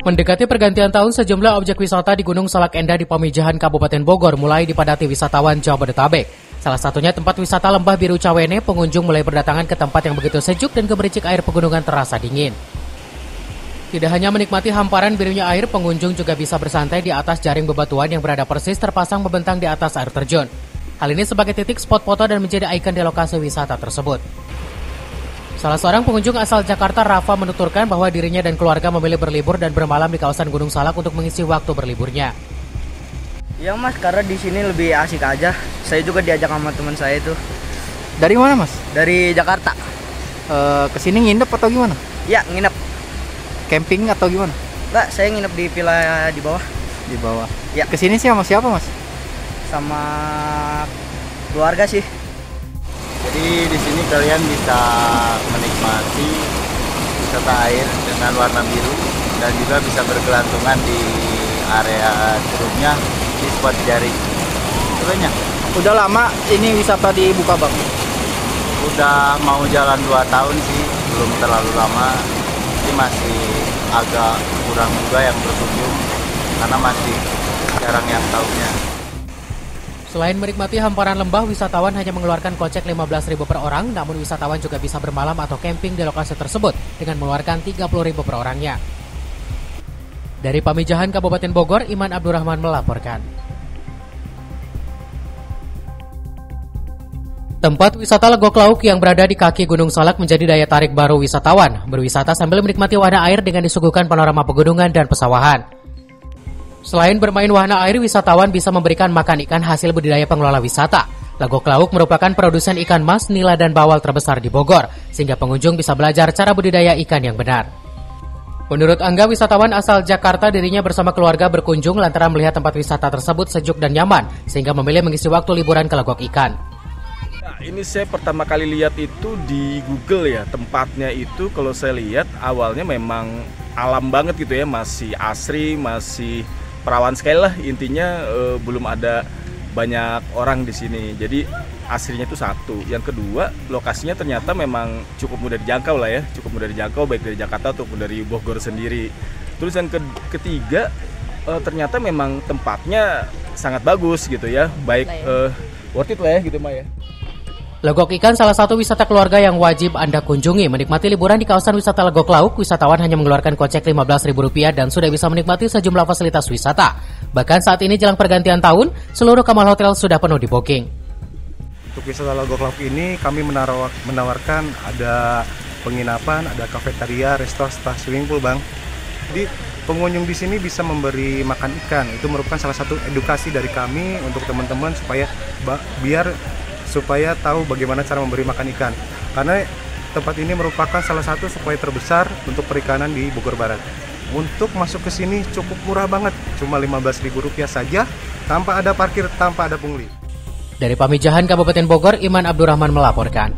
Mendekati pergantian tahun, sejumlah objek wisata di Gunung Salak Endah di Pamijahan, Kabupaten Bogor mulai dipadati wisatawan Jabodetabek. Salah satunya tempat wisata Lembah Biru Cawene, pengunjung mulai berdatangan ke tempat yang begitu sejuk dan gemericik air pegunungan terasa dingin. Tidak hanya menikmati hamparan birunya air, pengunjung juga bisa bersantai di atas jaring bebatuan yang berada persis terpasang membentang di atas air terjun. Hal ini sebagai titik spot foto dan menjadi ikon di lokasi wisata tersebut. Salah seorang pengunjung asal Jakarta, Rafa, menuturkan bahwa dirinya dan keluarga memilih berlibur dan bermalam di kawasan Gunung Salak untuk mengisi waktu berliburnya. Ya mas, karena di sini lebih asik aja. Saya juga diajak sama teman saya itu. Dari mana mas? Dari Jakarta. Kesini nginep atau gimana? Ya, nginep. Camping atau gimana? Enggak, saya nginep di villa di bawah. Di bawah. Ya. Kesini sih sama siapa mas? Sama keluarga sih. Jadi di sini kalian bisa menikmati wisata air dengan warna biru dan juga bisa bergelantungan di area curugnya di spot jaring. Itu banyak. Udah lama ini wisata dibuka bang? Udah mau jalan 2 tahun sih, belum terlalu lama. Jadi masih agak kurang juga yang berkunjung karena masih jarang yang tahunya. Selain menikmati hamparan lembah, wisatawan hanya mengeluarkan kocek Rp15.000 per orang, namun wisatawan juga bisa bermalam atau camping di lokasi tersebut dengan mengeluarkan Rp30.000 per orangnya. Dari Pamijahan, Kabupaten Bogor, Iman Abdurrahman melaporkan. Tempat wisata Legok Lauk yang berada di kaki Gunung Salak menjadi daya tarik baru wisatawan, berwisata sambil menikmati warna air dengan disuguhkan panorama pegunungan dan pesawahan. Selain bermain wahana air, wisatawan bisa memberikan makan ikan hasil budidaya pengelola wisata. Legok Lauk merupakan produsen ikan mas, nila, dan bawal terbesar di Bogor, sehingga pengunjung bisa belajar cara budidaya ikan yang benar. Menurut Angga, wisatawan asal Jakarta, dirinya bersama keluarga berkunjung lantaran melihat tempat wisata tersebut sejuk dan nyaman, sehingga memilih mengisi waktu liburan ke Legok Ikan. Nah, ini saya pertama kali lihat itu di Google ya, tempatnya itu kalau saya lihat awalnya memang alam banget gitu ya, masih asri, masih perawan sekali lah intinya, belum ada banyak orang di sini. Jadi aslinya itu satu. Yang kedua, lokasinya ternyata memang cukup mudah dijangkau lah ya, cukup mudah dijangkau baik dari Jakarta ataupun dari Bogor sendiri. Terus yang ketiga, ternyata memang tempatnya sangat bagus gitu ya, baik worth it lah ya gitu Maya. Legok Ikan salah satu wisata keluarga yang wajib Anda kunjungi. Menikmati liburan di kawasan wisata Legok Lauk, wisatawan hanya mengeluarkan kocek Rp15.000 dan sudah bisa menikmati sejumlah fasilitas wisata. Bahkan saat ini jelang pergantian tahun, seluruh kamar hotel sudah penuh di booking. Untuk wisata Legok Lauk ini kami menawarkan ada penginapan, ada kafetaria, restoran, swimming pool bang. Jadi pengunjung di sini bisa memberi makan ikan. Itu merupakan salah satu edukasi dari kami untuk teman-teman supaya tahu bagaimana cara memberi makan ikan. Karena tempat ini merupakan salah satu supaya terbesar untuk perikanan di Bogor Barat. Untuk masuk ke sini cukup murah banget, cuma Rp15.000 saja, tanpa ada parkir, tanpa ada pungli. Dari Pamijahan, Kabupaten Bogor, Iman Abdurrahman melaporkan.